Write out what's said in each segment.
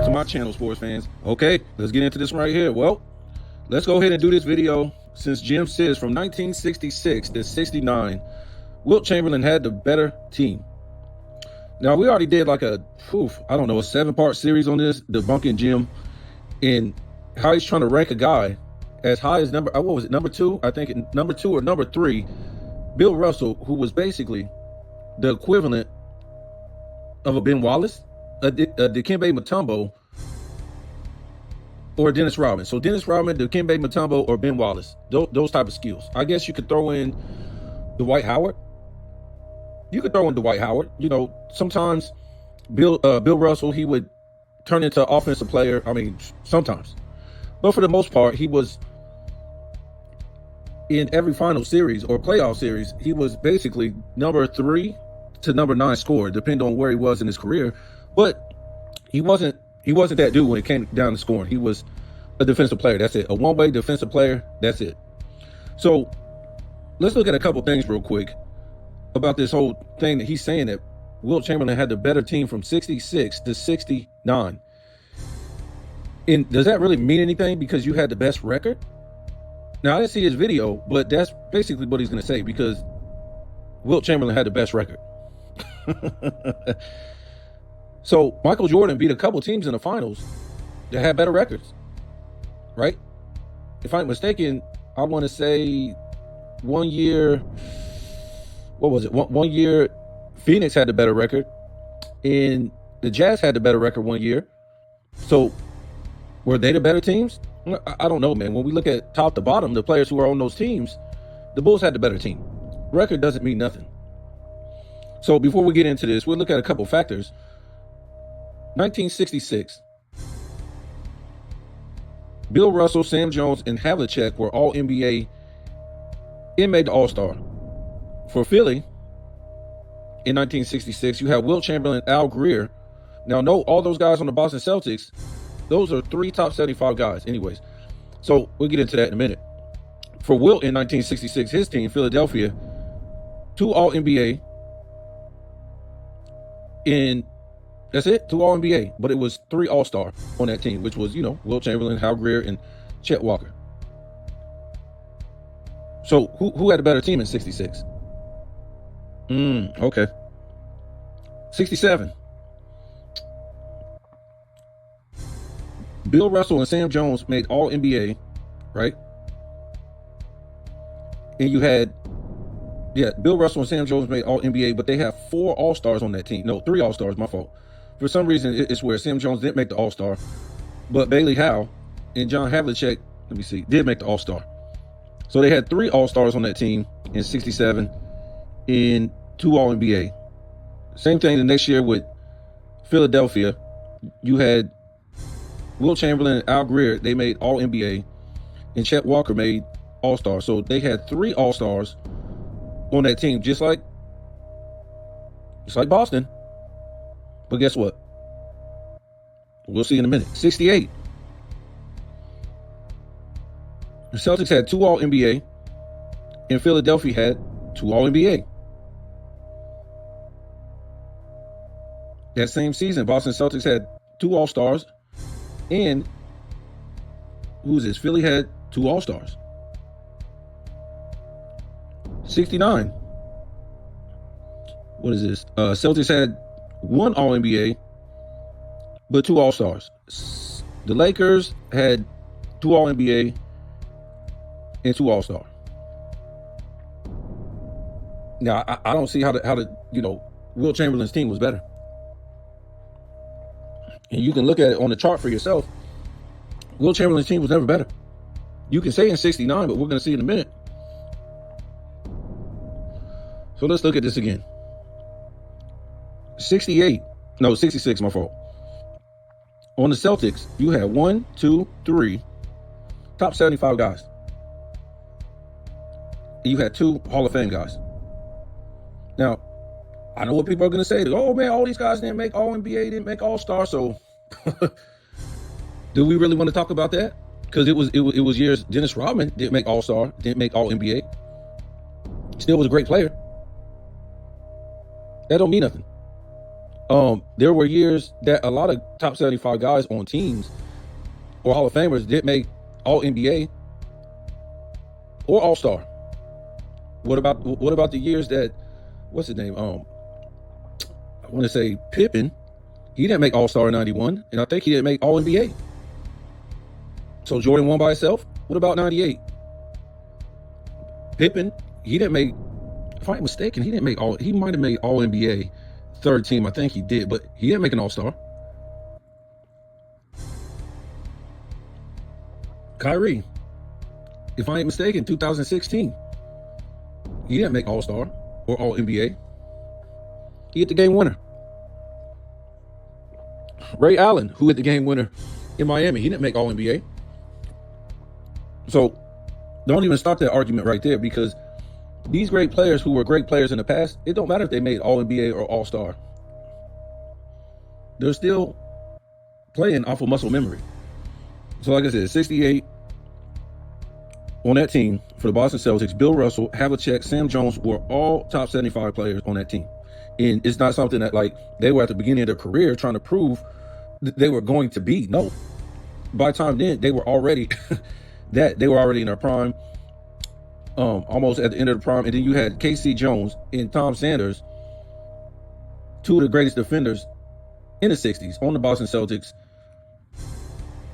to my channel, sports fans. Okay, let's get into this right here. Well, let's go ahead and do this video. Since Jim says from 1966 to 69, Wilt Chamberlain had the better team. Now, we already did like a 7-part series on this, debunking Jim and how he's trying to rank a guy as high as number 2? I think number 2 or number 3, Bill Russell, who was basically the equivalent of a Ben Wallace, a Dikembe Mutombo, or Dennis Rodman. So Dennis Rodman, Dikembe Mutombo, or Ben Wallace, those type of skills. I guess you could throw in Dwight Howard. You could throw in Dwight Howard. You know, sometimes Bill Russell, he would turn into an offensive player. I mean, sometimes. But for the most part, he was in every final series or playoff series, he was basically number 3 to number 9 scorer, depending on where he was in his career. But he wasn't that dude when it came down to scoring. He was a defensive player. That's it. A one-way defensive player. That's it. So let's look at a couple things real quick about this whole thing that he's saying that Wilt Chamberlain had the better team from 66 to 69. And does that really mean anything because you had the best record? Now, I didn't see his video, but that's basically what he's going to say, because Wilt Chamberlain had the best record. So Michael Jordan beat a couple teams in the finals that had better records, right? If I'm mistaken, I want to say 1 year, what was it? One year, Phoenix had the better record, and the Jazz had the better record 1 year. So were they the better teams? I don't know, man. When we look at top to bottom, the players who are on those teams, the Bulls had the better team. Record doesn't mean nothing. So before we get into this, we'll look at a couple factors. 1966, Bill Russell, Sam Jones, and Havlicek were all NBA and made the All-Star. For Philly, in 1966, you have Wilt Chamberlain, Al Greer. Now, note all those guys on the Boston Celtics, those are 3 top 75 guys anyways. So we'll get into that in a minute. For Wilt in 1966, his team, Philadelphia, 2 All-NBA. And that's it, 2 All-NBA. But it was 3 All-Star on that team, which was, Wilt Chamberlain, Al Greer, and Chet Walker. So who had a better team in 66? Okay. 67. Bill Russell and Sam Jones made All-NBA, right? And you had, Bill Russell and Sam Jones made All-NBA, but they have 4 All-Stars on that team. No, 3 All-Stars, my fault. For some reason, it's where Sam Jones didn't make the All-Star, but Bailey Howe and John Havlicek, did make the All-Star. So they had 3 All-Stars on that team in 67 and 2 All-NBA. Same thing the next year with Philadelphia. You had Wilt Chamberlain and Al Greer, they made All-NBA, and Chet Walker made All-Star. So they had 3 All-Stars on that team, just like Boston. But guess what? We'll see in a minute. 68. The Celtics had 2 All-NBA, and Philadelphia had 2 All-NBA. That same season, Boston Celtics had 2 All-Stars, and Philly had 2 All-Stars. 69. What is this? Celtics had 1 All-NBA, but 2 All-Stars. The Lakers had 2 All-NBA and 2 All-Star. Now, I don't see how Wilt Chamberlain's team was better. And you can look at it on the chart for yourself. Wilt Chamberlain's team was never better. You can say in 69, but we're going to see in a minute. So let's look at this again. 66, my fault. On the Celtics, you had 1, 2, 3 top 75 guys. And you had 2 Hall of Fame guys. Now, I know what people are going to say. Oh, man, all these guys didn't make All-NBA, didn't make All-Star. So do we really want to talk about that? Because it was years. Dennis Rodman didn't make All-Star, didn't make All-NBA. Still was a great player. That don't mean nothing. There were years that a lot of top 75 guys on teams or Hall of Famers did make All NBA or All Star. What about the years that, what's his name? I want to say Pippen. He didn't make All Star in '91, and I think he didn't make All NBA. So Jordan won by himself. What about '98? Pippen, he didn't make. If I'm mistaken, he didn't make all. He might have made All NBA, third team. I think he did, but he didn't make an All Star. Kyrie, if I ain't mistaken, 2016, he didn't make All Star or All NBA. He hit the game winner. Ray Allen, who hit the game winner in Miami, he didn't make All NBA. So don't even stop that argument right there, because these great players who were great players in the past, it don't matter if they made All NBA or All Star. They're still playing off of muscle memory. So like I said, 68 on that team for the Boston Celtics, Bill Russell, Havlicek, Sam Jones were all top 75 players on that team. And it's not something that like they were at the beginning of their career trying to prove that they were going to be. No. By the time then, they were already they were already in their prime, almost at the end of the prime. And then you had K.C. Jones and Tom Sanders, two of the greatest defenders in the 60s on the Boston Celtics.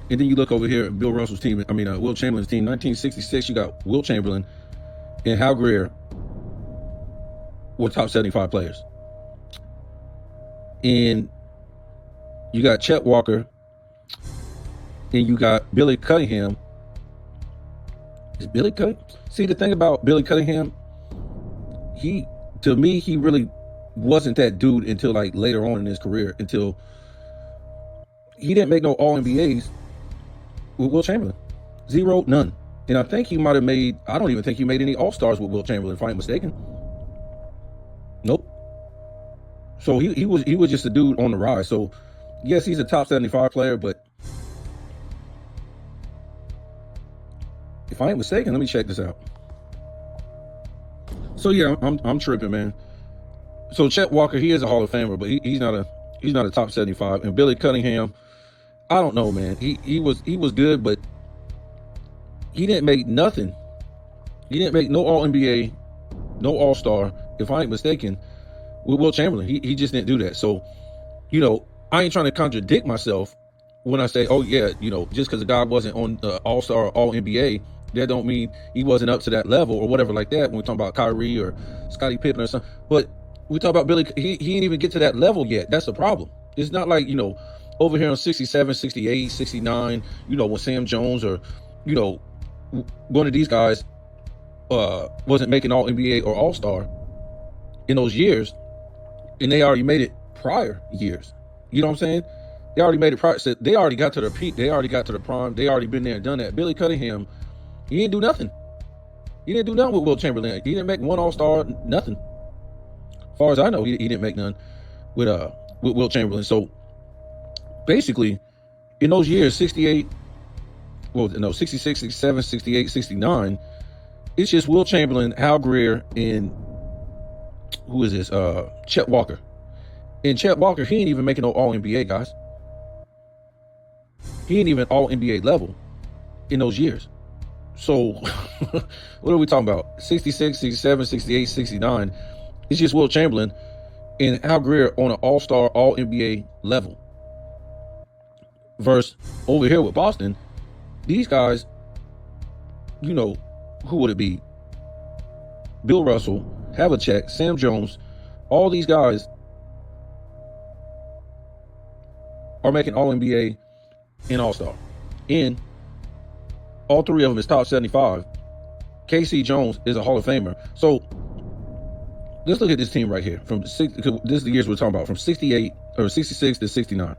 And then you look over here at Bill Russell's team, Wilt Chamberlain's team, 1966, you got Wilt Chamberlain and Hal Greer were top 75 players. And you got Chet Walker and you got Billy Cunningham. Is Billy Cunningham? See, the thing about Billy Cunningham, to me, he really wasn't that dude until like later on in his career, until he didn't make no All-NBAs with Wilt Chamberlain. Zero, none. And I think he might have made, I don't even think he made any All-Stars with Wilt Chamberlain, if I'm mistaken. Nope. So he was just a dude on the rise. So yes, he's a top 75 player, but if I ain't mistaken, let me check this out. So yeah, I'm tripping, man. So Chet Walker, he is a Hall of Famer, but he's not a top 75. And Billy Cunningham, I don't know, man. He was good, but he didn't make nothing. He didn't make no All NBA, no All Star, if I ain't mistaken, with Wilt Chamberlain. He just didn't do that. So, I ain't trying to contradict myself when I say, oh yeah, just because the guy wasn't on All Star or All NBA, that don't mean he wasn't up to that level or whatever like that. When we talk about Kyrie or Scottie Pippen or something, but we talk about Billy, he didn't even get to that level yet. That's the problem. It's not like, over here on 67, 68, 69, when Sam Jones or, one of these guys wasn't making All NBA or All Star in those years, and they already made it prior years. You know what I'm saying? They already made it prior. So they already got to their peak. They already got to the prime. They already been there and done that. Billy Cunningham, he didn't do nothing. He didn't do nothing with Wilt Chamberlain. He didn't make one All Star, nothing. As far as I know, he didn't make none with Wilt Chamberlain. So basically, in those years, 68, 66, 67, 68, 69, it's just Wilt Chamberlain, Hal Greer, and who is this? Chet Walker. And Chet Walker, he ain't even making no All-NBA, guys. He ain't even All-NBA level in those years. So, what are we talking about? 66, 67, 68, 69. It's just Wilt Chamberlain and Hal Greer on an All-Star, All-NBA level. Versus over here with Boston, these guys, who would it be? Bill Russell, Havlicek, Sam Jones, all these guys are making All-NBA and All-Star. And all three of them is top 75. K.C. Jones is a Hall of Famer. So let's look at this team right here. This is the years we're talking about, from 68 or 66 to 69.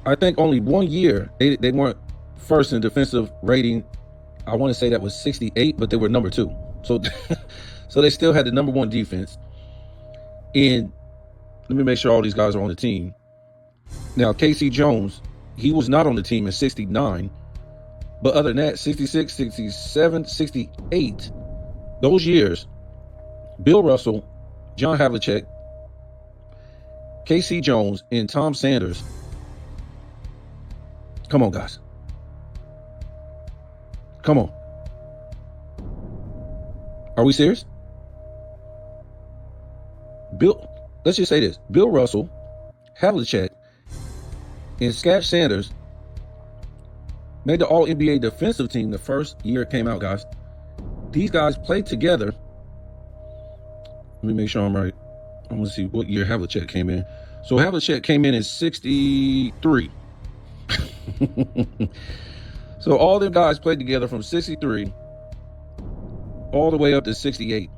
I think only 1 year they weren't first in defensive rating. I want to say that was 68, but they were number 2. So so they still had the number 1 defense. And let me make sure all these guys are on the team. Now, K.C. Jones, he was not on the team in 69. But other than that, 66, 67, 68, those years, Bill Russell, John Havlicek, K.C. Jones, and Tom Sanders. Come on, guys. Come on. Are we serious? Let's just say this. Bill Russell, Havlicek, and Scott Sanders made the All-NBA defensive team the first year it came out, guys. These guys played together. Let me make sure I'm right. I want to see what year Havlicek came in. So Havlicek came in 63. So all them guys played together from 63 all the way up to 68.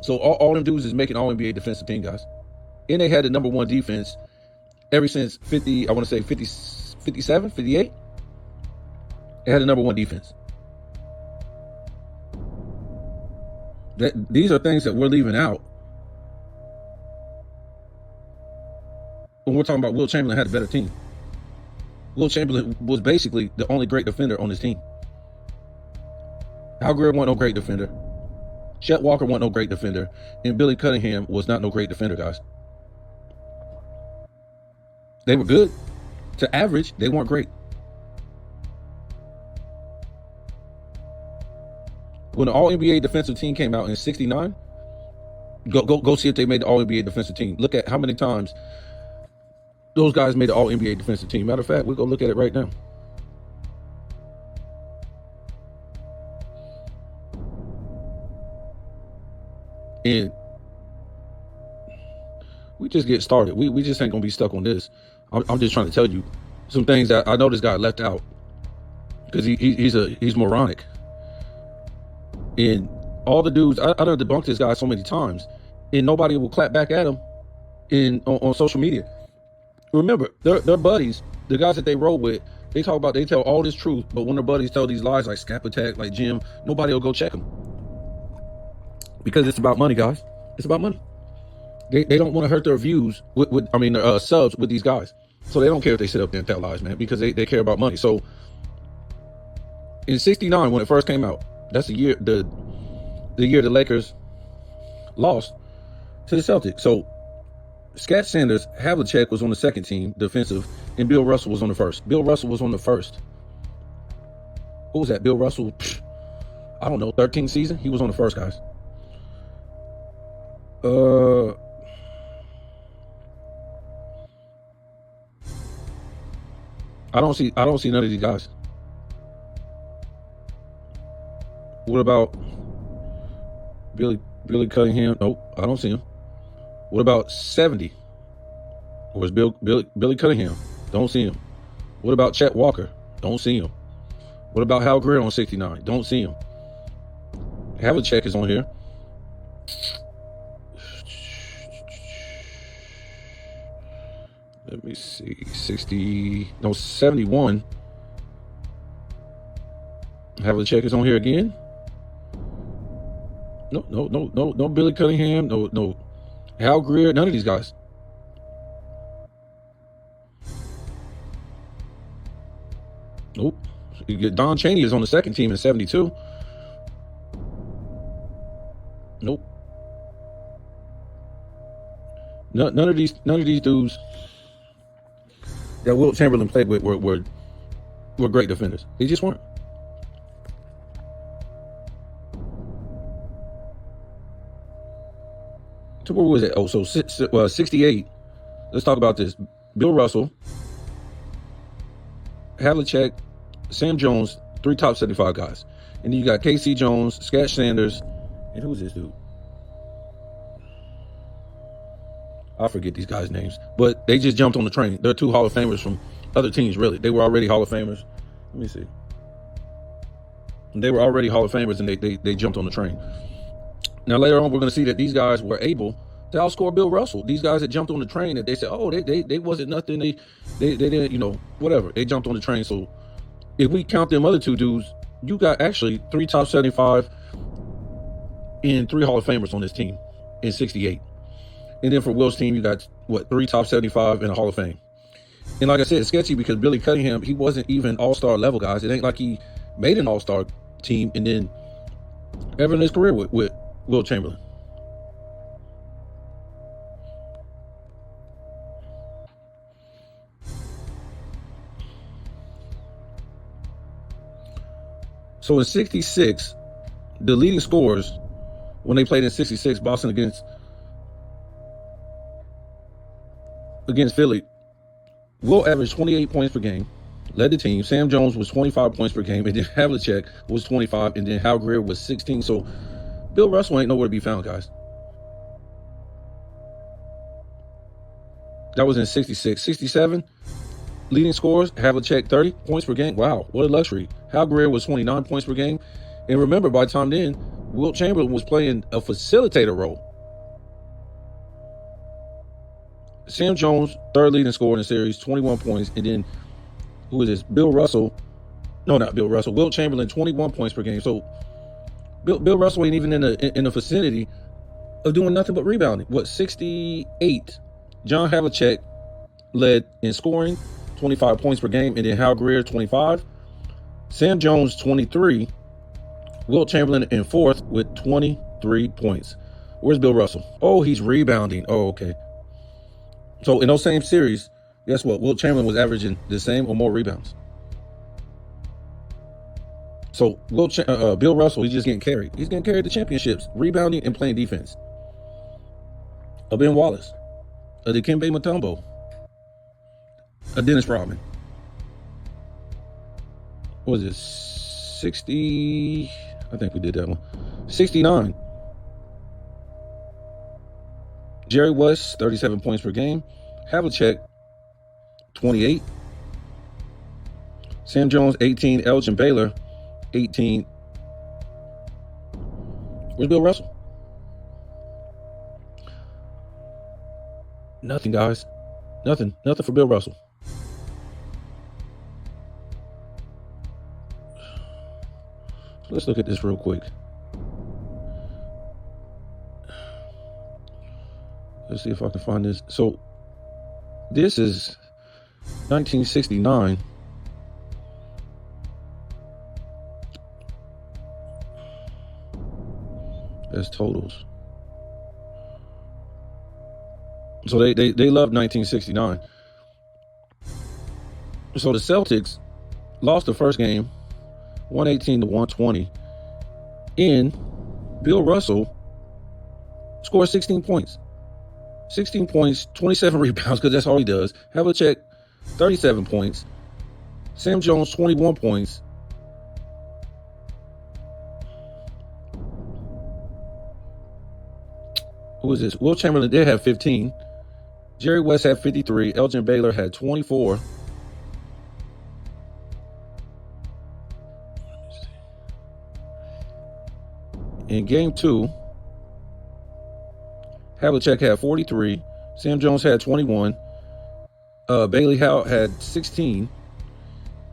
So all them dudes is making All-NBA defensive team, guys. And they had the number one defense ever since 50, I want to say 50, 57, 58. They had the number one defense. These are things that we're leaving out when we're talking about Wilt Chamberlain had a better team. Wilt Chamberlain was basically the only great defender on his team. Al Greer wasn't no great defender. Chet Walker wasn't no great defender. And Billy Cunningham was not no great defender, guys. They were good. To average, they weren't great. When the All-NBA defensive team came out in 69, go see if they made the All-NBA defensive team. Look at how many times those guys made the All-NBA defensive team. Matter of fact, we'll go look at it right now. And we just get started. We just ain't gonna be stuck on this. I'm just trying to tell you some things that I know this guy left out because he's moronic. And all the dudes, I done debunked this guy so many times, and nobody will clap back at him on social media. Remember, their buddies, the guys that they roll with, they tell all this truth, but when their buddies tell these lies like Scap Attack, like Jim, nobody will go check them. Because it's about money, guys. It's about money. They don't want to hurt their views their subs with these guys. So they don't care if they sit up there and tell lies, man, because they care about money. So in 69, when it first came out, that's the year the Lakers lost to the Celtics. So Scott Sanders, Havlicek was on the second team, defensive, and Bill Russell was on the first. Bill Russell was on the first. What was that? Bill Russell, I don't know, 13th season? He was on the first, guys. I don't see none of these guys. What about Billy Cunningham? Nope, I don't see him. What about 70? Where's Billy Cunningham? Don't see him. What about Chet Walker? Don't see him. What about Hal Greer on 69? Don't see him. Havlicek is on here. Let me see. 71. Havlicek is on here again. No Billy Cunningham. No. Hal Greer. None of these guys. Nope. Don Chaney is on the second team in 72. Nope. None of these dudes that Wilt Chamberlain played with were great defenders. They just weren't. So what was it? Oh, so 68. Let's talk about this. Bill Russell, Havlicek, Sam Jones, 3 top 75 guys. And then you got K.C. Jones, Scott Sanders, and who's this dude? I forget these guys' names. But they just jumped on the train. They're 2 Hall of Famers from other teams, really. They were already Hall of Famers. Let me see. They were already Hall of Famers, and they jumped on the train. Now, later on, we're going to see that these guys were able to outscore Bill Russell. These guys that jumped on the train, that they said, oh, they wasn't nothing. They didn't, whatever. They jumped on the train. So if we count them other 2 dudes, you got actually 3 top 75 and 3 Hall of Famers on this team in 68. And then for Wilt's team, you got, 3 top 75 and a Hall of Fame. And like I said, it's sketchy because Billy Cunningham, he wasn't even all-star level, guys. It ain't like he made an all-star team and then ever in his career with Wilt Chamberlain. So in 66, the leading scorers when they played in 66, Boston against Philly, Wilt averaged 28 points per game, led the team. Sam Jones was 25 points per game, and then Havlicek was 25, and then Hal Greer was 16. So Bill Russell ain't nowhere to be found, guys. That was in 66. 67, leading scorers, Havlicek 30 points per game. Wow, what a luxury. Hal Greer was 29 points per game. And remember, by the time then, Wilt Chamberlain was playing a facilitator role. Sam Jones, third leading scorer in the series, 21 points. And then, who is this? Bill Russell. No, not Bill Russell. Wilt Chamberlain, 21 points per game. So Bill Russell ain't even in the vicinity of doing nothing but rebounding. What, 68? John Havlicek led in scoring, 25 points per game. And then Hal Greer, 25. Sam Jones, 23. Wilt Chamberlain in fourth with 23 points. Where's Bill Russell? Oh, he's rebounding. Oh, okay. So in those same series, guess what? Wilt Chamberlain was averaging the same or more rebounds. So Bill Russell, he's just getting carried. He's getting carried to championships, rebounding and playing defense. A Ben Wallace, a Dikembe Mutombo, a Dennis Rodman. What was this? 60? I think we did that one. 69. Jerry West, 37 points per game. Havlicek, 28. Sam Jones, 18. Elgin Baylor, 18. Where's Bill Russell? Nothing, guys. Nothing for Bill Russell. Let's look at this real quick. Let's see if I can find this. So this is 1969. That's totals. So they love 1969. So the Celtics lost the first game 118-120. And Bill Russell scored 16 points. 16 points, 27 rebounds, because that's all he does. Havlicek, 37 points. Sam Jones, 21 points. Who is this? Wilt Chamberlain did have 15. Jerry West had 53. Elgin Baylor had 24. In game 2, Havlicek had 43. Sam Jones had 21. Bailey Howe had 16.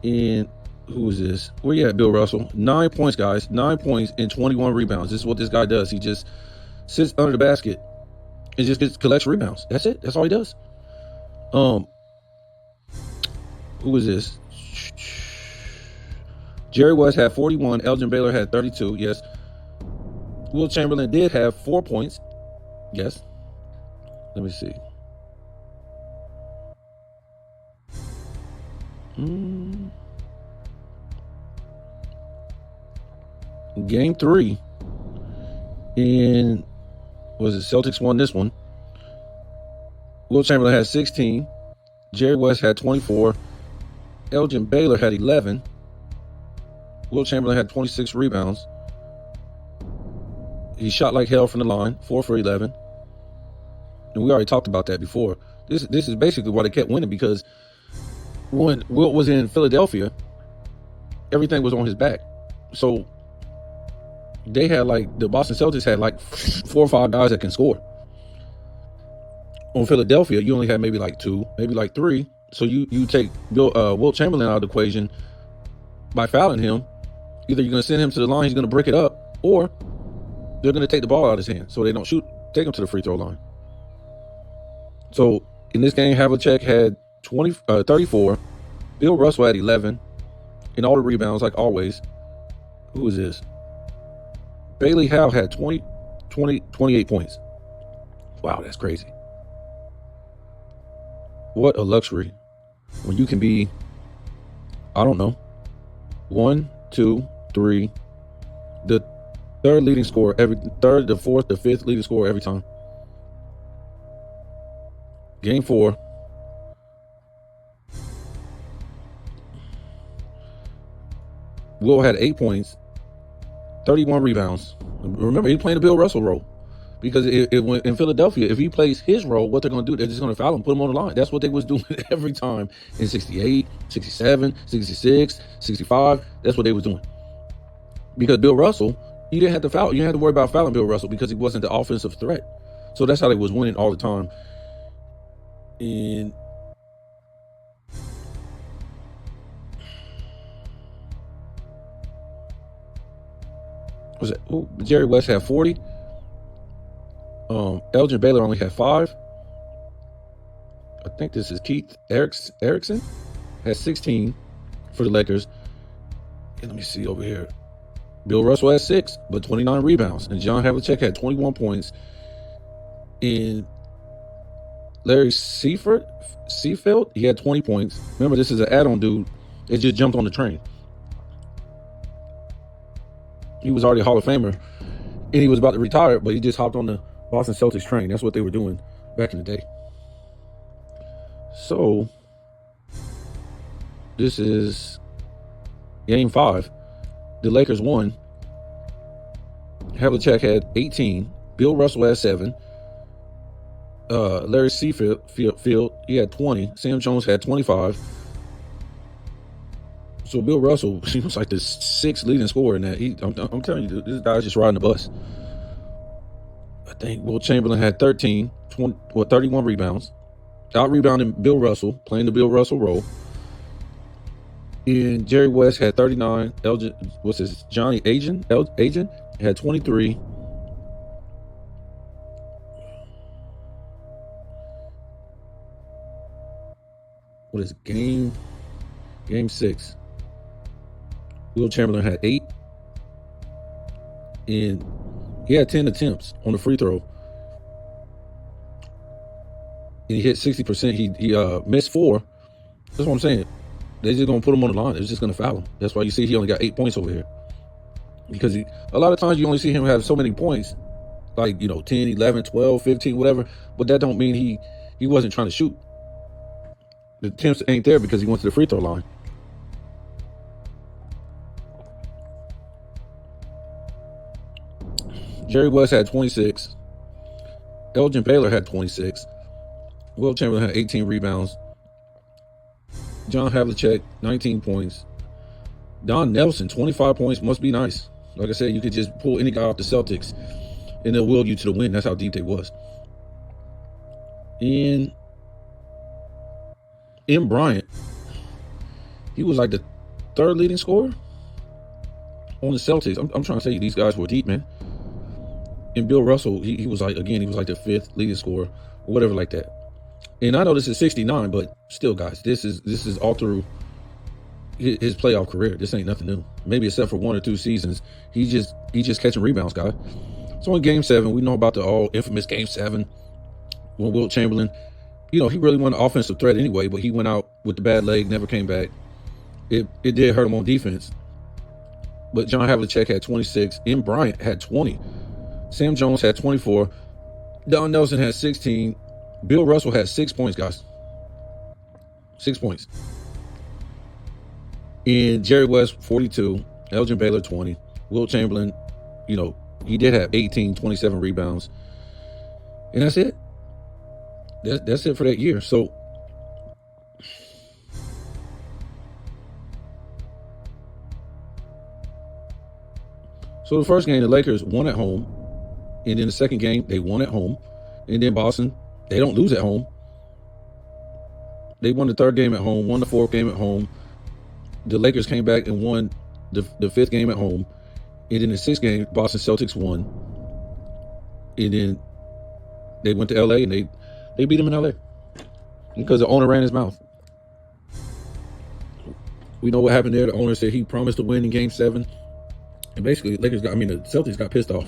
And who is this? Where you at, Bill Russell? 9 points, guys. 9 points and 21 rebounds. This is what this guy does. He just sits under the basket and just collects rebounds. That's it. That's all he does. Who is this? Jerry West had 41. Elgin Baylor had 32. Yes. Wilt Chamberlain did have 4 points. Yes. Let me see. Game 3. And was it Celtics won this one? Wilt Chamberlain had 16. Jerry West had 24. Elgin Baylor had 11. Wilt Chamberlain had 26 rebounds. He shot like hell from the line, 4 for 11. And we already talked about that before. This is basically why they kept winning, because when Wilt was in Philadelphia, everything was on his back. So they had the Boston Celtics had 4 or 5 guys that can score. On Philadelphia, you only had maybe 2, maybe 3. So you take Wilt Chamberlain out of the equation by fouling him. Either you're going to send him to the line, he's going to brick it up, or they're going to take the ball out of his hand so they don't take him to the free throw line. So in this game, Havlicek had 34. Bill Russell had 11. And all the rebounds, like always. Who is this? Bailey Howe had 28 points. Wow, that's crazy. What a luxury when you can be, I don't know, 1, 2, 3, the third leading scorer the fourth, the fifth leading scorer every time. Game 4. Wilt had 8 points, 31 rebounds. Remember, he's playing the Bill Russell role. Because in Philadelphia, if he plays his role, what they're going to do, they're just going to foul him, put him on the line. That's what they was doing every time in 68, 67, 66, 65. That's what they was doing. Because Bill Russell, you didn't have to foul. You didn't have to worry about fouling Bill Russell because he wasn't the offensive threat. So that's how they was winning all the time. And was it? Oh, Jerry West had 40. Elgin Baylor only had 5. I think this is Keith Erickson had 16 for the Lakers. And let me see over here. Bill Russell had 6, but 29 rebounds. And John Havlicek had 21 points. And Larry Seifert, he had 20 points. Remember, this is an add-on dude. It just jumped on the train. He was already a Hall of Famer. And he was about to retire, but he just hopped on the Boston Celtics train. That's what they were doing back in the day. So, this is game 5. The Lakers won. Havlicek had 18. Bill Russell had 7. Larry Seafield, he had 20. Sam Jones had 25. So Bill Russell, he was like the 6th leading scorer in that. I'm telling you, this guy's just riding the bus. I think Wilt Chamberlain had 31 rebounds. Out-rebounding Bill Russell, playing the Bill Russell role. And Jerry West had 39. Johnny Agent had 23. What is it? Game 6. Wilt Chamberlain had 8. And he had 10 attempts on the free throw. And he hit 60%. He missed 4. That's what I'm saying. They're just going to put him on the line. They're just going to foul him. That's why you see he only got 8 points over here. Because a lot of times you only see him have so many points. Like, 10, 11, 12, 15, whatever. But that don't mean he wasn't trying to shoot. The attempts ain't there because he went to the free throw line. Jerry West had 26. Elgin Baylor had 26. Wilt Chamberlain had 18 rebounds. John Havlicek, 19 points. Don Nelson, 25 points. Must be nice. Like I said, you could just pull any guy off the Celtics and they'll will you to the win. That's how deep they was. And M. Bryant, he was like the 3rd leading scorer on the Celtics. I'm trying to tell you, these guys were deep, man. And Bill Russell, he was like the 5th leading scorer or whatever like that. And I know this is 69, but still, guys, this is all through his playoff career. This ain't nothing new. Maybe except for 1 or 2 seasons, he's just catching rebounds, guys. So in Game 7, we know about the all infamous Game 7 when Wilt Chamberlain, he really wasn't an offensive threat anyway, but he went out with the bad leg, never came back. It did hurt him on defense. But John Havlicek had 26. M. Bryant had 20. Sam Jones had 24. Don Nelson had 16. Bill Russell had 6 points, guys. 6 points. And Jerry West, 42. Elgin Baylor, 20. Wilt Chamberlain, he did have 18, 27 rebounds. And that's it. That's it for that year. So the first game, the Lakers won at home. And then the second game, they won at home. And then Boston, they don't lose at home. They won the 3rd game at home, won the 4th game at home. The Lakers came back and won the 5th game at home. And then the 6th game, Boston Celtics won. And then they went to LA and they beat them in LA. Because the owner ran his mouth. We know what happened there. The owner said he promised to win in Game 7. And basically, the Celtics got pissed off.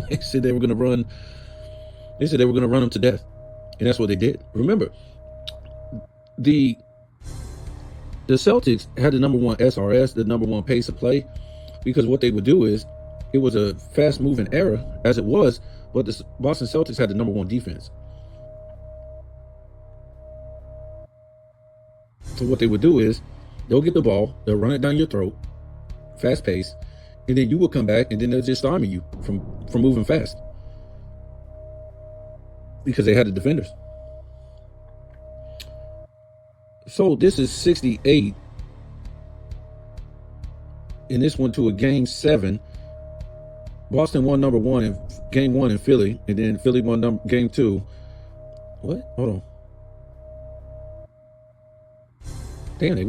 They said they were going to run them to death. And that's what they did. Remember, the Celtics had the number 1 SRS, the number 1 pace of play. because what they would do is, it was a fast-moving era as it was, but the Boston Celtics had the number one defense. So what they would do is, they'll get the ball, they'll run it down your throat, fast pace, and then you will come back, and then they'll just stymie you from moving fast, because they had the defenders. So this is 68, and this went to a game 7. Boston won number 1 in game 1 in Philly, and then Philly won game 2. What? Hold on. Damn, they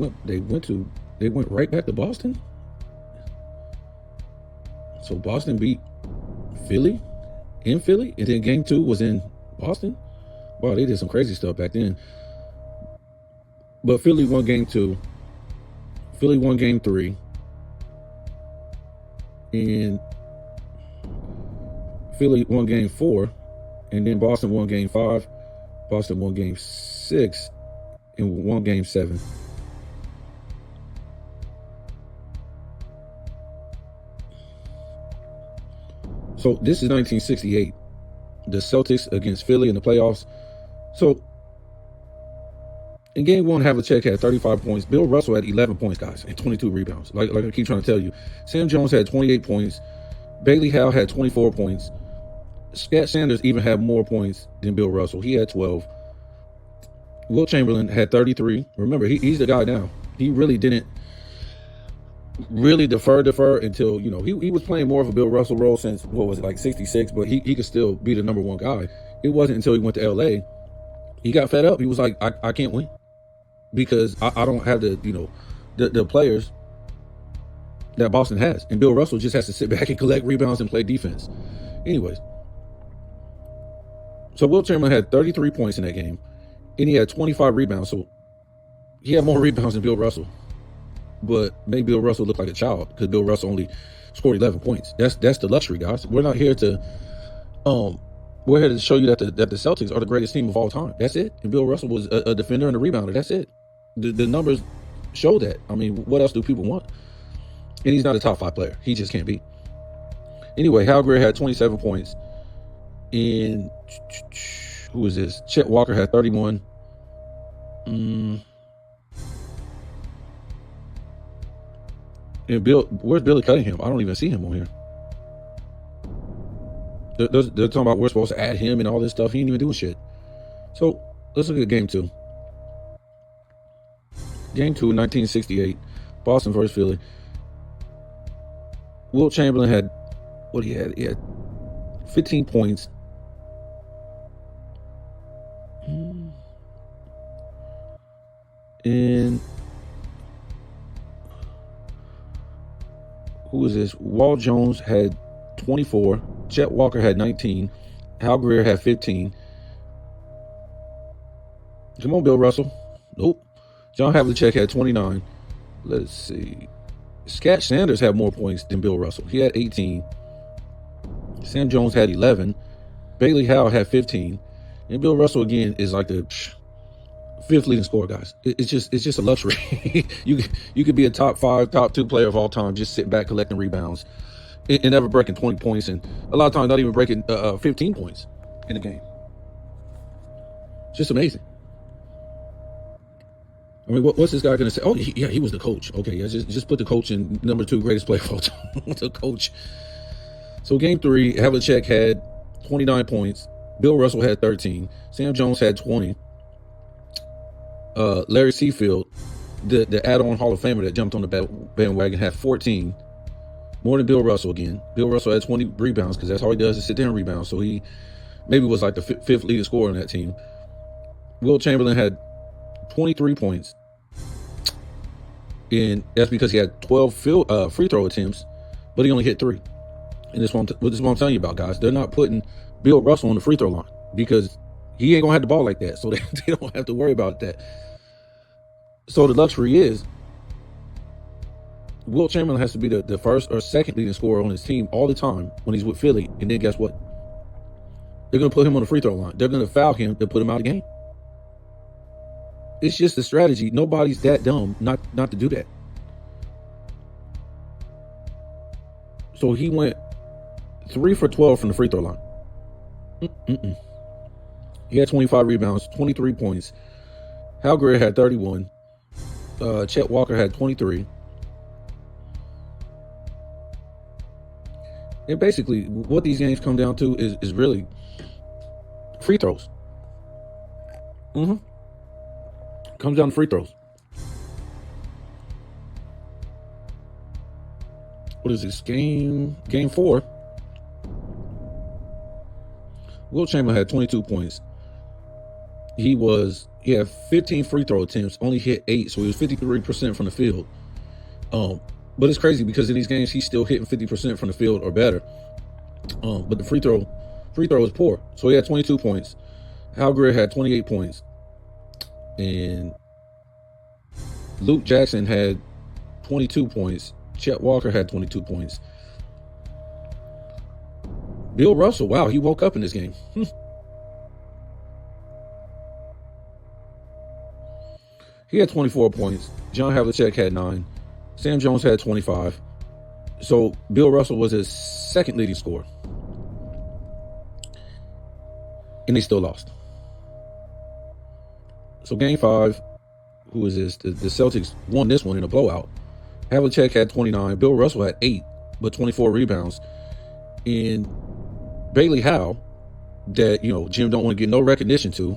went right back to Boston. So Boston beat Philly in Philly, and then game 2 was in Boston. Wow, they did some crazy stuff back then. But Philly won game 2. Philly won game 3. And Philly won game 4. And then Boston won game 5. Boston won game 6 and won game 7. So this is 1968. The Celtics against Philly in the playoffs. So in game 1, Havlicek had 35 points. Bill Russell had 11 points, guys, and 22 rebounds. Like I keep trying to tell you. Sam Jones had 28 points. Bailey Howell had 24 points. Scat Sanders even had more points than Bill Russell. He had 12. Wilt Chamberlain had 33. Remember, he's the guy now. He really didn't really defer until, he was playing more of a Bill Russell role since, what was it, like 66, but he could still be the number one guy. It wasn't until he went to LA, he got fed up. He was like, I can't win because I don't have the players that Boston has. And Bill Russell just has to sit back and collect rebounds and play defense. Anyways, so Wilt Chamberlain had 33 points in that game, and he had 25 rebounds. So he had more rebounds than Bill Russell. But made Bill Russell look like a child because Bill Russell only scored 11 points. That's the luxury, guys. We're not here to we're here to show you that the Celtics are the greatest team of all time. That's it. And Bill Russell was a defender and a rebounder. That's it. The numbers show that. I mean, what else do people want? And he's not a top 5 player. He just can't be. Anyway, Hal Greer had 27 points. And who is this? Chet Walker had 31. And where's Billy Cunningham? I don't even see him on here. They're talking about we're supposed to add him and all this stuff. He ain't even doing shit. So let's look at game 2. Game 2, 1968, Boston versus Philly. Wilt Chamberlain had what he had. He had 15 points. And who is this? Walt Jones had 24. Chet Walker had 19. Hal Greer had 15. Come on, Bill Russell. Nope. John Havlicek had 29. Let's see. Scat Sanders had more points than Bill Russell. He had 18. Sam Jones had 11. Bailey Howell had 15. And Bill Russell, again, is like the 5th leading scorer, guys. It's just a luxury. You could be a top 5, top 2 player of all time, just sitting back collecting rebounds and never breaking 20 points, and a lot of times not even breaking 15 points in a game. It's just amazing. I mean, what's this guy going to say? Oh, he was the coach. Okay, yeah, just put the coach in number 2 greatest player of all time. The coach. So game 3, Havlicek had 29 points. Bill Russell had 13. Sam Jones had 20. Larry Seafield, the add-on Hall of Famer that jumped on the bandwagon, had 14. More than Bill Russell again. Bill Russell had 20 rebounds because that's all he does is sit there and rebound. So he maybe was like the 5th leading scorer on that team. Wilt Chamberlain had 23 points. And that's because he had 12 free throw attempts, but he only hit 3. And this is what I'm telling you about, guys. They're not putting Bill Russell on the free throw line because he ain't going to have the ball like that. So they don't have to worry about that. So the luxury is Wilt Chamberlain has to be the 1st or 2nd leading scorer on his team all the time when he's with Philly. And then guess what? They're going to put him on the free throw line. They're going to foul him to put him out of the game. It's just a strategy. Nobody's that dumb not to do that. So he went 3 for 12 from the free throw line. He had 25 rebounds, 23 points. Hal Greer had 31. Chet Walker had 23. And basically, what these games come down to is really free throws. Comes down to free throws. What is this? Game 4. Wilt Chamberlain had 22 points. He had 15 free throw attempts, only hit 8, so he was 53% from the field. But it's crazy because in these games he's still hitting 50% from the field or better. But the free throw was poor. So he had 22 points. Hal Greer had 28 points. And Luke Jackson had 22 points. Chet Walker had 22 points. Bill Russell, wow, he woke up in this game. He had 24 points. John Havlicek had 9. Sam Jones had 25. So Bill Russell was his second leading scorer. And they still lost. So game 5, who is this? The Celtics won this one in a blowout. Havlicek had 29. Bill Russell had 8, but 24 rebounds. And Bailey Howe, that, Jim don't want to get no recognition to,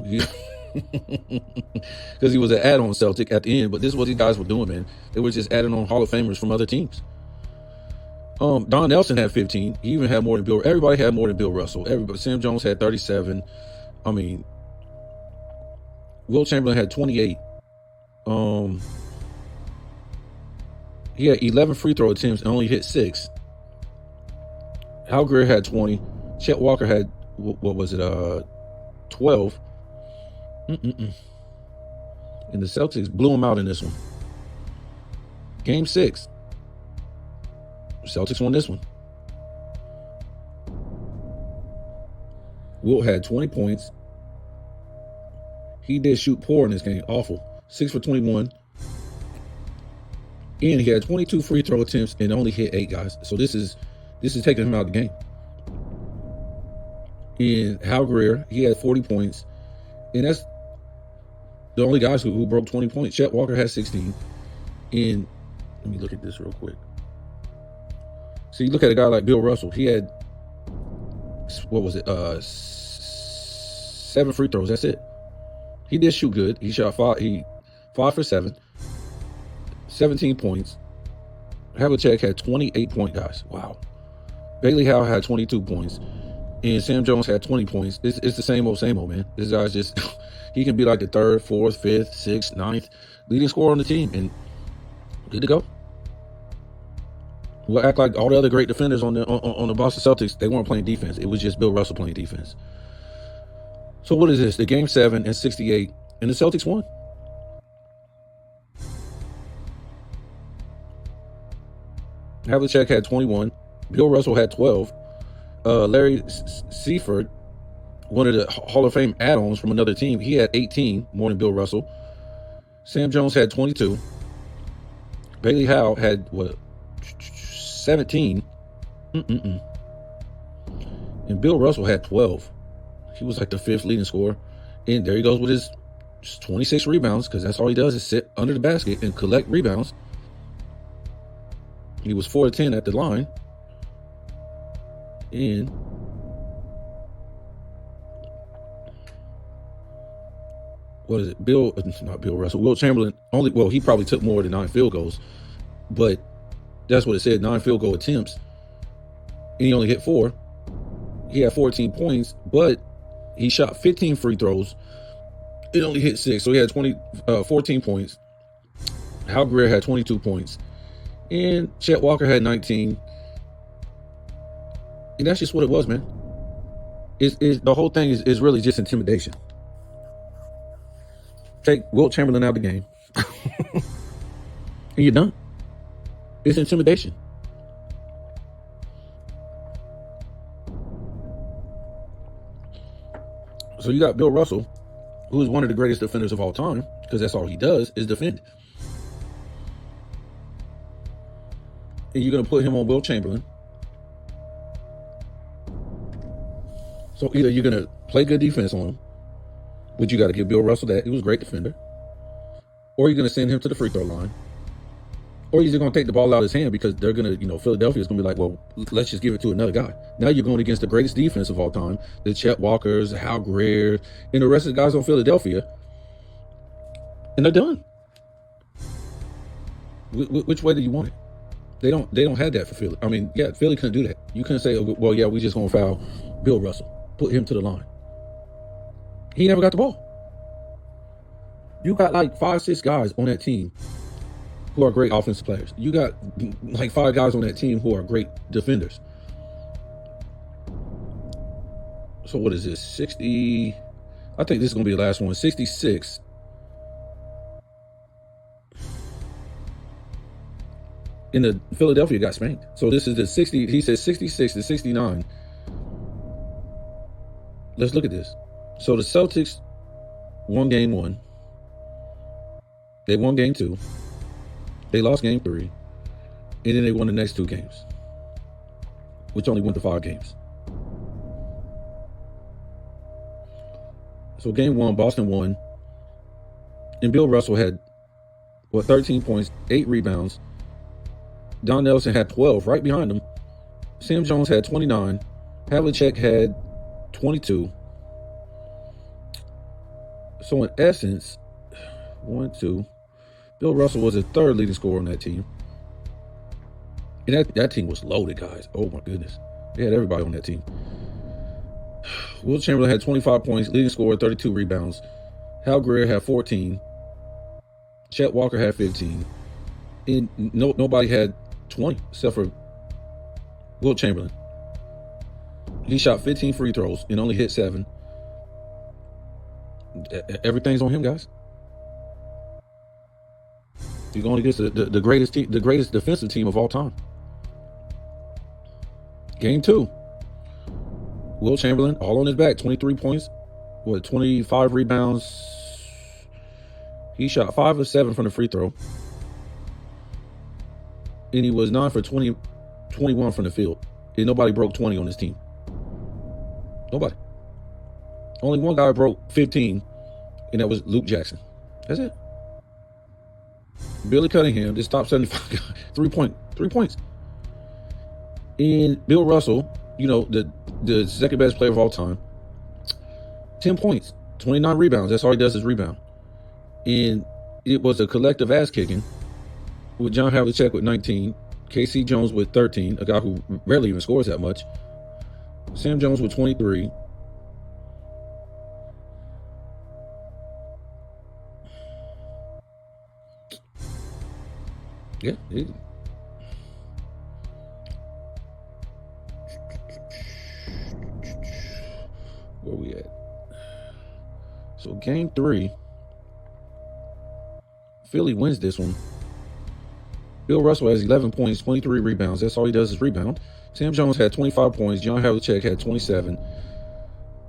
because he was an add-on Celtic at the end. But this is what these guys were doing, man. They were just adding on Hall of Famers from other teams. Don Nelson had 15. He even had more than Bill. Everybody had more than Bill Russell. Everybody. Sam Jones had 37. Wilt Chamberlain had 28. He had 11 free throw attempts and only hit 6. Hal Greer had 20. Chet Walker had, 12. And the Celtics blew him out in this one. Game 6. Celtics won this one. Wilt had 20 points. He did shoot poor in this game. Awful. 6 for 21. And he had 22 free throw attempts and only hit 8 guys. So this is taking him out of the game. And Hal Greer, he had 40 points. And that's the only guys who broke 20 points. Chet Walker had 16. And let me look at this real quick. So you look at a guy like Bill Russell. He had, 7 free throws. That's it. He did shoot good. He shot 5 for 7. 17 points. Havlicek had 28 point guys. Wow. Bailey Howe had 22 points. And Sam Jones had 20 points. It's the same old, man. This guy's just, he can be like the 3rd, 4th, 5th, 6th, 9th leading scorer on the team and good to go. We'll act like all the other great defenders on the Boston Celtics, they weren't playing defense. It was just Bill Russell playing defense. So what is this? The game 7 and 68, and the Celtics won. Havlicek had 21. Bill Russell had 12. Larry Seaford, one of the Hall of Fame add-ons from another team, he had 18, more than Bill Russell. Sam Jones had 22. Bailey Howe had 17. And Bill Russell had 12. He was like the 5th leading scorer. And there he goes with his 26 rebounds, because that's all he does is sit under the basket and collect rebounds. He was 4 of 10 at the line. And what is it? Not Bill Russell. Wilt Chamberlain he probably took more than 9 field goals, but that's what it said, 9 field goal attempts. And he only hit 4. He had 14 points, but he shot 15 free throws. It only hit 6, so he had 14 points. Hal Greer had 22 points. And Chet Walker had 19. And that's just what it was, man. The whole thing is really just intimidation. Take Wilt Chamberlain out of the game. And you're done. It's intimidation. So you got Bill Russell, who is one of the greatest defenders of all time, because that's all he does is defend. And you're going to put him on Wilt Chamberlain, So either you're going to play good defense on him, which you got to give Bill Russell that. He was a great defender. Or you're going to send him to the free throw line. Or you're just going to take the ball out of his hand because they're going to, Philadelphia's going to be like, well, let's just give it to another guy. Now you're going against the greatest defense of all time, the Chet Walkers, Hal Greer, and the rest of the guys on Philadelphia. And they're done. Which way do you want it? They don't have that for Philly. I mean, yeah, Philly couldn't do that. You couldn't say, well, yeah, we just going to foul Bill Russell. Put him to the line. He never got the ball. You got like 5-6 guys on that team who are great offensive players. You got like 5 guys on that team who are great defenders. So what is this? 60. I think this is going to be the last one. 66. And the Philadelphia got spanked. So this is the 60. He says 66 to 69. Let's look at this. So the Celtics won game 1. They won game 2. They lost game 3. And then they won the next 2 games, which only went to 5 games. So game 1, Boston won. And Bill Russell had, 13 points, 8 rebounds. Don Nelson had 12 right behind him. Sam Jones had 29. Havlicek had 22. So in essence, 1, 2. Bill Russell was the 3rd leading scorer on that team. And that team was loaded, guys. Oh my goodness. They had everybody on that team. Wilt Chamberlain had 25 points, leading scorer, 32 rebounds. Hal Greer had 14. Chet Walker had 15. And nobody had 20 except for Wilt Chamberlain. He shot 15 free throws and only hit 7. Everything's on him, guys. He's going against the greatest team, the greatest defensive team of all time. Game 2. Wilt Chamberlain, all on his back, 23 points, 25 rebounds. He shot 5 of 7 from the free throw. And he was 9 for 21 from the field. And nobody broke 20 on this team. Nobody. Only one guy broke 15, and that was Luke Jackson. That's it. Billy Cunningham, this top 75 guy, 3 points. And Bill Russell, the second best player of all time, 10 points, 29 rebounds. That's all he does is rebound. And it was a collective ass kicking with John Havlicek with 19, KC Jones with 13, a guy who rarely even scores that much, Sam Jones with 23. Yeah. Where we at? So game 3, Philly wins this one. Bill Russell has 11 points, 23 rebounds. That's all he does is rebound. Sam Jones had 25 points. John Havlicek had 27.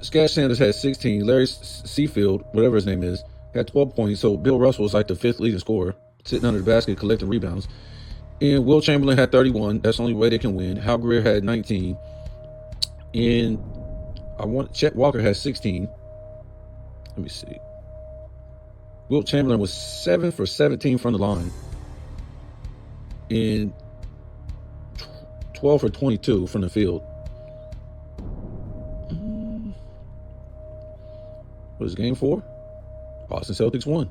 Scash Sanders had 16. Larry Seafield, whatever his name is, had 12 points. So Bill Russell was like the 5th leading scorer, sitting under the basket, collecting rebounds. And Wilt Chamberlain had 31. That's the only way they can win. Hal Greer had 19. And Chet Walker had 16. Let me see. Wilt Chamberlain was 7 for 17 from the line. And 12 for 22 from the field. What is game 4? Boston Celtics won.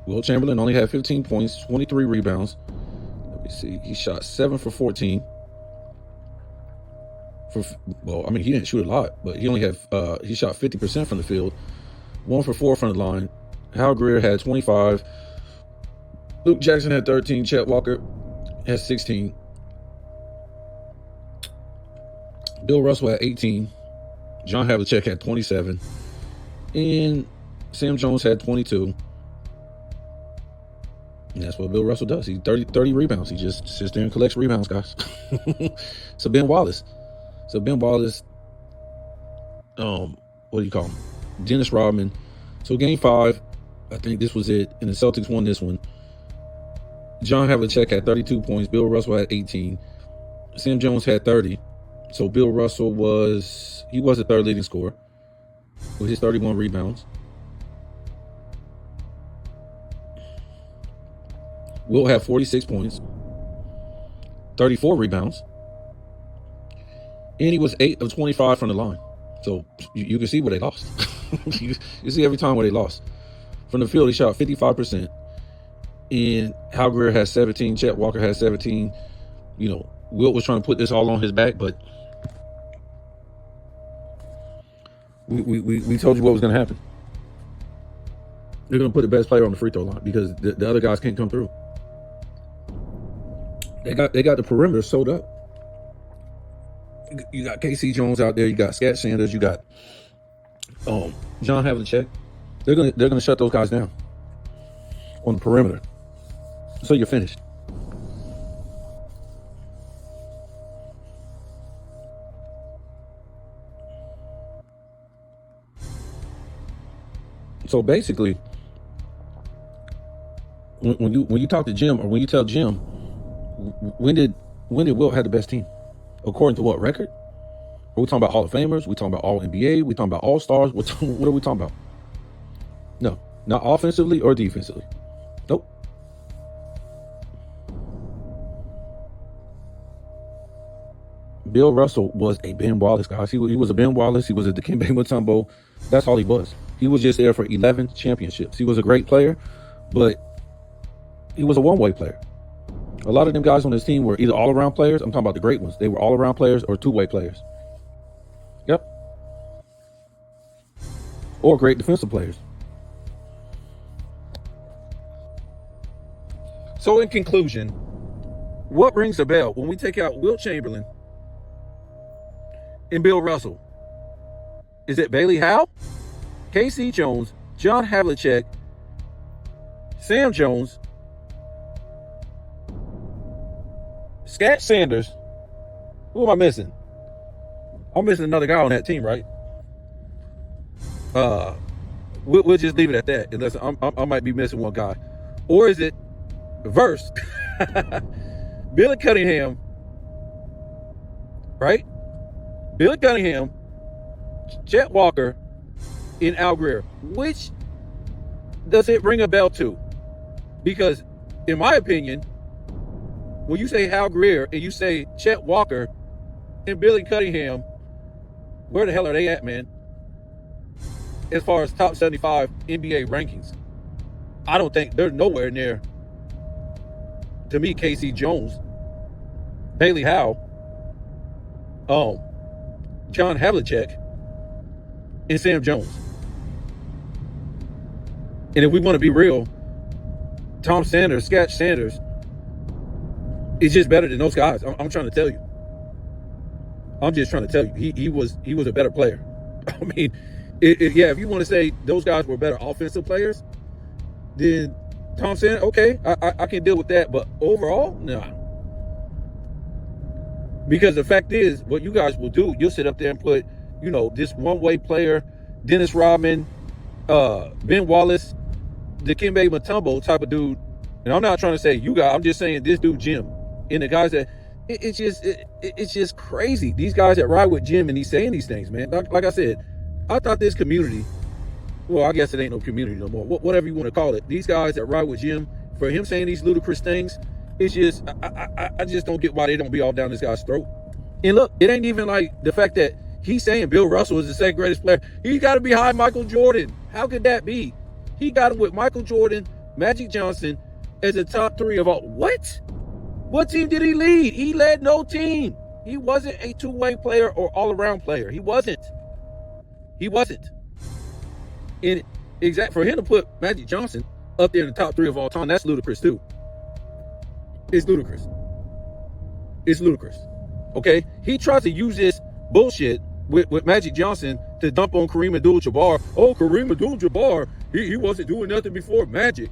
Wilt Chamberlain only had 15 points, 23 rebounds. Let me see. He shot 7 for 14. He didn't shoot a lot, but he only had he shot 50% from the field. 1 for 4 from the line. Hal Greer had 25. Luke Jackson had 13. Chet Walker had 16. Bill Russell had 18. John Havlicek had 27. And Sam Jones had 22. And that's what Bill Russell does. He 30 rebounds. He just sits there and collects rebounds, guys. So Ben Wallace. What do you call him? Dennis Rodman. So game 5, I think this was it. And the Celtics won this one. John Havlicek had 32 points. Bill Russell had 18. Sam Jones had 30. So Bill Russell was the third leading scorer with his 31 rebounds. Wilt had 46 points, 34 rebounds, and he was 8 of 25 from the line. So you can see where they lost. you see every time where they lost. From the field, he shot 55%. And Hal Greer had 17. Chet Walker had 17. You know, Wilt was trying to put this all on his back, but we told you what was going to happen. They're going to put the best player on the free throw line because the other guys can't come through. They got the perimeter sewed up. You got KC Jones out there. You got Scat Sanders. You got John Havlicek. They're gonna shut those guys down on the perimeter. So you're finished. So basically, when you talk to Jim or when you tell Jim, when did Wilt have the best team? According to what record? Are we talking about Hall of Famers? We talking about All NBA? We talking about All Stars? What are we talking about? No, not offensively or defensively. Nope. Bill Russell was a Ben Wallace, guys. He was a Ben Wallace. He was a Dikembe Mutombo. That's all he was. He was just there for 11 championships. He was a great player, but he was a one-way player. A lot of them guys on his team were either all-around players. I'm talking about the great ones. They were all-around players or two-way players. Yep. Or great defensive players. So in conclusion, what rings a bell when we take out Wilt Chamberlain and Bill Russell? Is it Bailey Howe, KC Jones, John Havlicek, Sam Jones, Scat Sanders? Who am I missing? I'm missing another guy on that team, right? We'll just leave it at that, unless I might be missing one guy. Or is it verse Billy Cunningham, right? Billy Cunningham, Chet Walker, and Al Greer. Which does it ring a bell to? Because in my opinion, when you say Al Greer and you say Chet Walker and Billy Cunningham, where the hell are they at, man? As far as top 75 NBA rankings, I don't think they're nowhere near, to me, KC Jones, Bailey Howe, John Havlicek, and Sam Jones. And if we want to be real, Tom Sanders, Scat Sanders, is just better than those guys. I'm trying to tell you. I'm just trying to tell you. He was a better player. I mean, yeah, if you want to say those guys were better offensive players, then Tom Sanders, okay, I can deal with that. But overall, no. Because the fact is, what you guys will do, you'll sit up there and put, this one-way player, Dennis Rodman, Ben Wallace, Dikembe Mutombo type of dude. And I'm not trying to say you guys, I'm just saying this dude, Jim. And the guys that, it's just crazy. These guys that ride with Jim and he's saying these things, man. Like I said, I thought this community, well, I guess it ain't no community no more. Whatever you want to call it. These guys that ride with Jim, for him saying these ludicrous things, it's just, I just don't get why they don't be all down this guy's throat. And look, it ain't even like the fact that he's saying Bill Russell is the second greatest player. He got to be behind Michael Jordan. How could that be? He got him with Michael Jordan, Magic Johnson as a top three of all. What? What team did he lead? He led no team. He wasn't a two-way player or all-around player. He wasn't. And for him to put Magic Johnson up there in the top three of all time, that's ludicrous too. It's ludicrous. Okay? He tries to use this bullshit with Magic Johnson to dump on Kareem Abdul-Jabbar. Oh, Kareem Abdul-Jabbar, he wasn't doing nothing before Magic.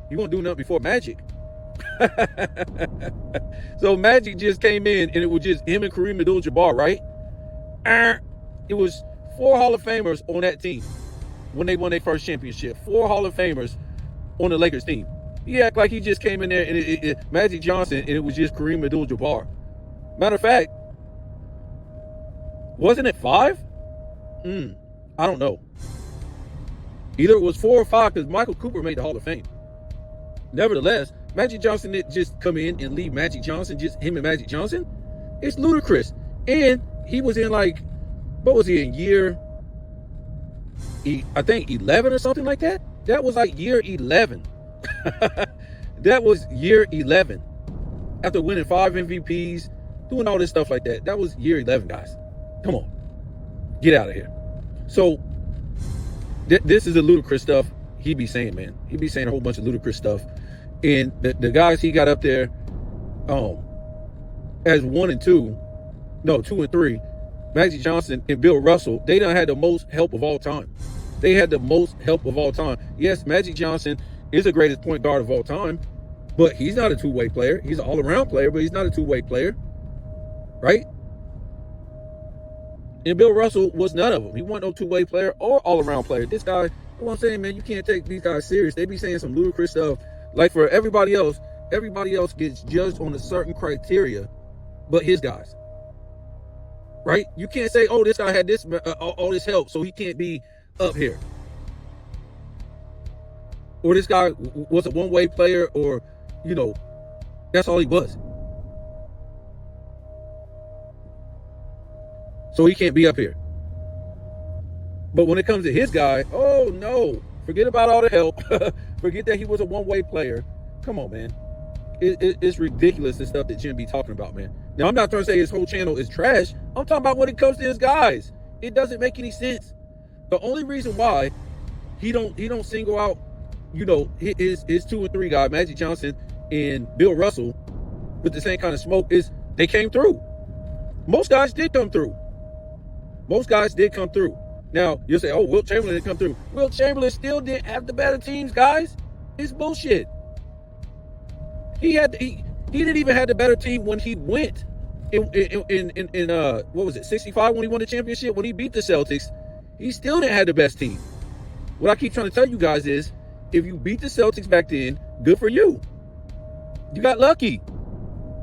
He wasn't doing nothing before Magic. So Magic just came in and it was just him and Kareem Abdul-Jabbar, right? It was 4 Hall of Famers on that team when they won their first championship. 4 Hall of Famers on the Lakers team. He act like he just came in there and Magic Johnson and it was just Kareem Abdul-Jabbar. Matter of fact, wasn't it 5? I don't know. Either it was 4 or 5 because Michael Cooper made the Hall of Fame. Nevertheless, Magic Johnson didn't just come in and leave Magic Johnson, just him and Magic Johnson. It's ludicrous. And he was in like, what was he in year, I think 11 or something like that? That was like year 11. That was year 11. After winning 5 MVPs, doing all this stuff like that. That was year 11, guys. Come on. Get out of here. So, this is the ludicrous stuff he be saying, man. He be saying a whole bunch of ludicrous stuff. And the guys he got up there as 1 and 2, no, 2 and 3, Magic Johnson and Bill Russell, they done had the most help of all time. They had the most help of all time. Yes, Magic Johnson is the greatest point guard of all time, but he's not a two-way player. He's an all-around player, but he's not a two-way player, right? And Bill Russell was none of them. He wasn't no two-way player or all-around player. This guy, what I'm saying, man, you can't take these guys serious. They be saying some ludicrous stuff. Like for everybody else gets judged on a certain criteria, but his guys, right? You can't say, oh, this guy had this all this help, so he can't be up here. Or this guy was a one-way player, or, that's all he was. So he can't be up here. But when it comes to his guy, oh no, forget about all the help. Forget that he was a one-way player. Come on, man. It's ridiculous, the stuff that Jim be talking about, man. Now, I'm not trying to say his whole channel is trash. I'm talking about when it comes to his guys. It doesn't make any sense. The only reason why he don't single out, his 2 and 3 guy, Magic Johnson and Bill Russell, with the same kind of smoke, is they came through. Most guys did come through. Now, you'll say, oh, Wilt Chamberlain didn't come through. Wilt Chamberlain still didn't have the better teams, guys. It's bullshit. He didn't even have the better team when he went in what was it, 65 when he won the championship, when he beat the Celtics. He still didn't have the best team. What I keep trying to tell you guys is, if you beat the Celtics back then, good for you. You got lucky.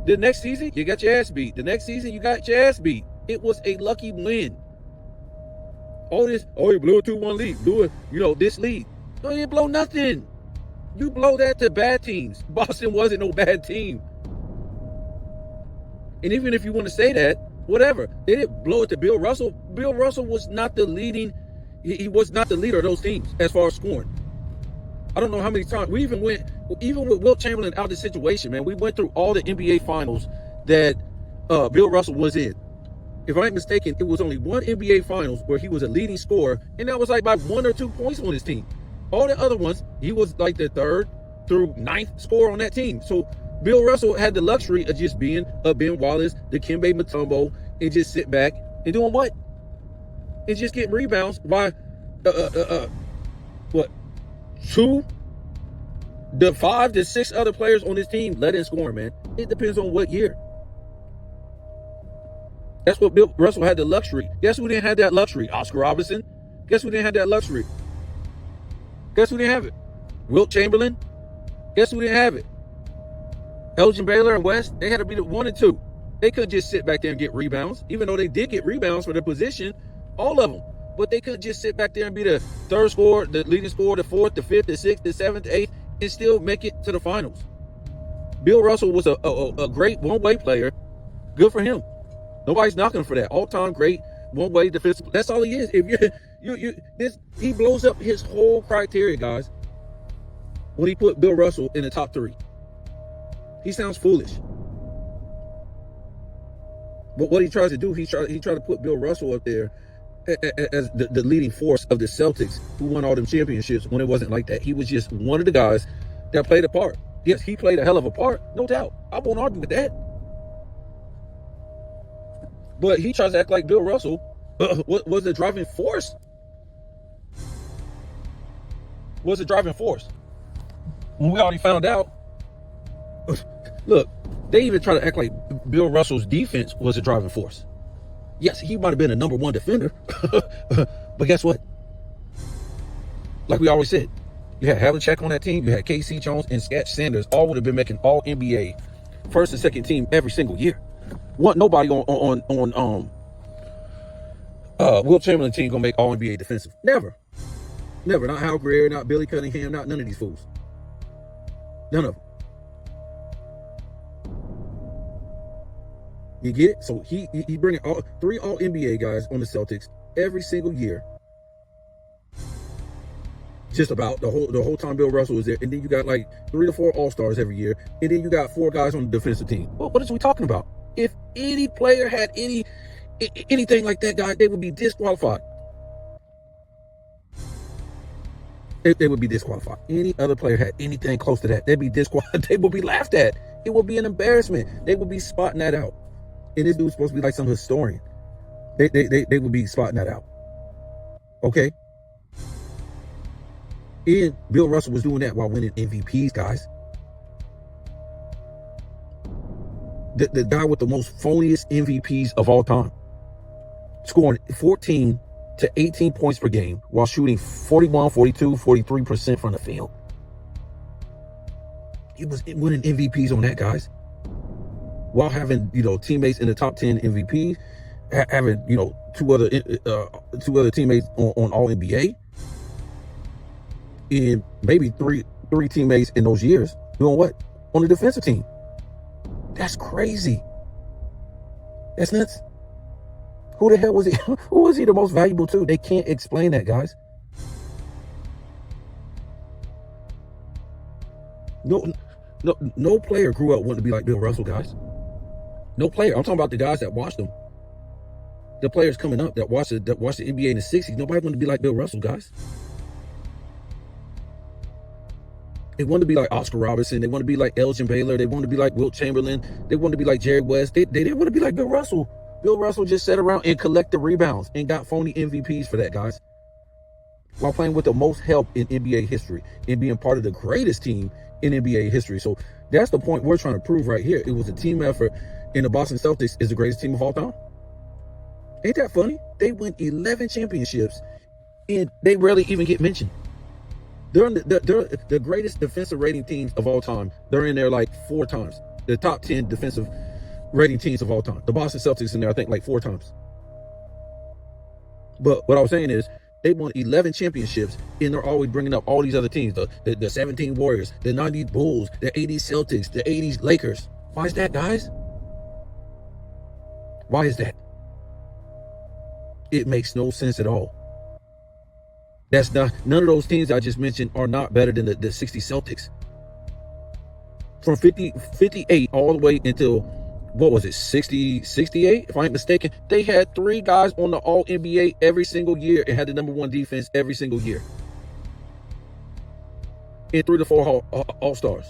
The next season, you got your ass beat. The next season, you got your ass beat. It was a lucky win. All this, you blew a 2-1 lead. Blew it, this lead. No, you didn't blow nothing. You blow that to bad teams. Boston wasn't no bad team. And even if you want to say that, whatever. They didn't blow it to Bill Russell. Bill Russell was not the leading. He was not the leader of those teams as far as scoring. I don't know how many times. We even with Wilt Chamberlain out of the situation, man. We went through all the NBA finals that Bill Russell was in. If I ain't mistaken, it was only one NBA finals where he was a leading scorer, and that was like by 1 or 2 points on his team. All the other ones, he was like the 3rd through 9th scorer on that team. So Bill Russell had the luxury of just being a Ben Wallace, the Dikembe Mutombo, and just sit back and doing what? And just getting rebounds by the 5 to 6 other players on his team let in scoring, man. It depends on what year. That's what Bill Russell had the luxury. Guess who didn't have that luxury? Oscar Robertson. Guess who didn't have that luxury? Guess who didn't have it? Wilt Chamberlain. Guess who didn't have it? Elgin Baylor and West. They had to be the 1 and 2. They couldn't just sit back there and get rebounds, even though they did get rebounds for their position, all of them. But they couldn't just sit back there and be the 3rd scorer, the leading scorer, the 4th, the 5th, the 6th, the 7th, the 8th, and still make it to the finals. Bill Russell was a great one-way player. Good for him. Nobody's knocking him for that. All-time great one-way defensive. That's all he is. If he blows up his whole criteria, guys, when he put Bill Russell in the top 3. He sounds foolish. But what he tries to do, he tried to put Bill Russell up there as the leading force of the Celtics, who won all them championships, when it wasn't like that. He was just one of the guys that played a part. Yes, he played a hell of a part, no doubt. I won't argue with that. But he tries to act like Bill Russell was the driving force. Was the driving force. When we already found out. Look, they even try to act like Bill Russell's defense was a driving force. Yes, he might have been a #1 defender. But guess what? Like we always said, You had Havlicek on that team. You had K.C. Jones and Scat Sanders. All would have been making all NBA first and second team every single year. Nobody on Wilt Chamberlain team gonna make all NBA defensive. Never. Not Hal Greer, not Billy Cunningham, not none of these fools. None of them. You get it? So he bringing three all NBA guys on the Celtics every single year. Just about the whole time Bill Russell was there, and then you got like 3 to 4 All-Stars every year, and then you got 4 guys on the defensive team. Well, what is we talking about? If any player had anything like that guy, they would be disqualified. They would be disqualified. Any other player had anything close to that, they'd be disqualified. They would be laughed at. It would be an embarrassment. They would be spotting that out. And this dude's supposed to be like some historian. They would be spotting that out. Okay? And Bill Russell was doing that while winning MVPs, guys. The guy with the most phoniest MVPs of all time. Scoring 14 to 18 points per game while shooting 41, 42, 43% from the field. He was winning MVPs on that, guys. While having, teammates in the top 10 MVPs, having, two other teammates on all NBA. And maybe three teammates in those years doing what? On the defensive team. That's crazy. That's nuts. Who the hell was he? Who was he the most valuable to? They can't explain that, guys. No player grew up wanting to be like Bill Russell, guys. No player. I'm talking about the guys that watched him. The players coming up that watched the NBA in the 60s. Nobody wanted to be like Bill Russell, guys. They wanted to be like Oscar Robertson. They wanted to be like Elgin Baylor. They wanted to be like Wilt Chamberlain. They wanted to be like Jerry West. They didn't want to be like Bill Russell. Bill Russell just sat around and collected rebounds and got phony MVPs for that, guys. While playing with the most help in NBA history and being part of the greatest team in NBA history. So that's the point we're trying to prove right here. It was a team effort, and the Boston Celtics is the greatest team of all time. Ain't that funny? They win 11 championships, and they rarely even get mentioned. They're the greatest defensive rating teams of all time. They're in there like 4 times. The top 10 defensive rating teams of all time. The Boston Celtics in there, I think, like 4 times. But what I was saying is, they won 11 championships, and they're always bringing up all these other teams. The 17 Warriors, the 90s Bulls, the 80s Celtics, the 80s Lakers. Why is that, guys? Why is that? It makes no sense at all. None of those teams I just mentioned are not better than the 60 Celtics. From 58 all the way until, what was it, 68, if I ain't mistaken, they had 3 guys on the All NBA every single year and had the #1 defense every single year. And 3 to 4 All-Stars.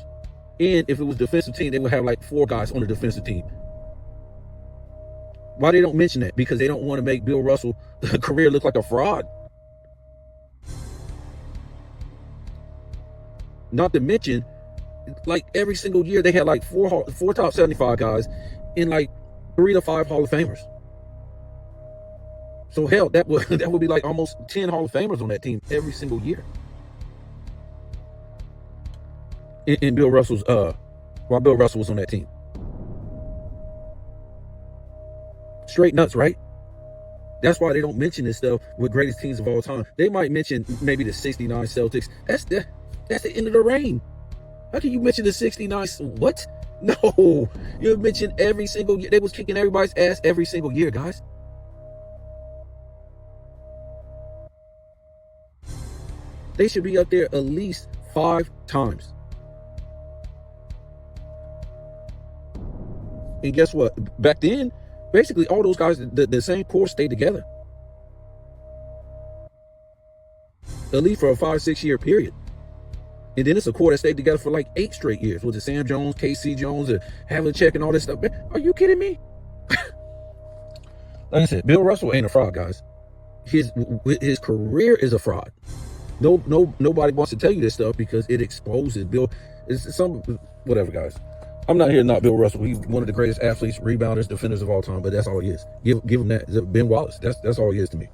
And if it was defensive team, they would have like 4 guys on the defensive team. Why they don't mention that? Because they don't want to make Bill Russell's career look like a fraud. Not to mention, like every single year, they had like 4 top 75 guys and like 3 to 5 Hall of Famers. So hell, that would be like almost 10 Hall of Famers on that team every single year. In Bill Russell's while Bill Russell was on that team. Straight nuts, right? That's why they don't mention this stuff with greatest teams of all time. They might mention maybe the 69 Celtics. That's the end of the reign. How can you mention the 69? What? No. You mentioned every single year. They was kicking everybody's ass every single year, guys. They should be up there at least 5 times. And guess what? Back then, basically all those guys, the same core stayed together. At least for a 5-6 year period. And then it's a core that stayed together for like 8 straight years. Was it Sam Jones, K.C. Jones, and Havlicek and all this stuff? Man, are you kidding me? Like I said, Bill Russell ain't a fraud, guys. His career is a fraud. Nobody wants to tell you this stuff because it exposes Bill. It's whatever, guys. I'm not here to knock Bill Russell. He's one of the greatest athletes, rebounders, defenders of all time. But that's all he is. Give him that. Ben Wallace. That's all he is to me.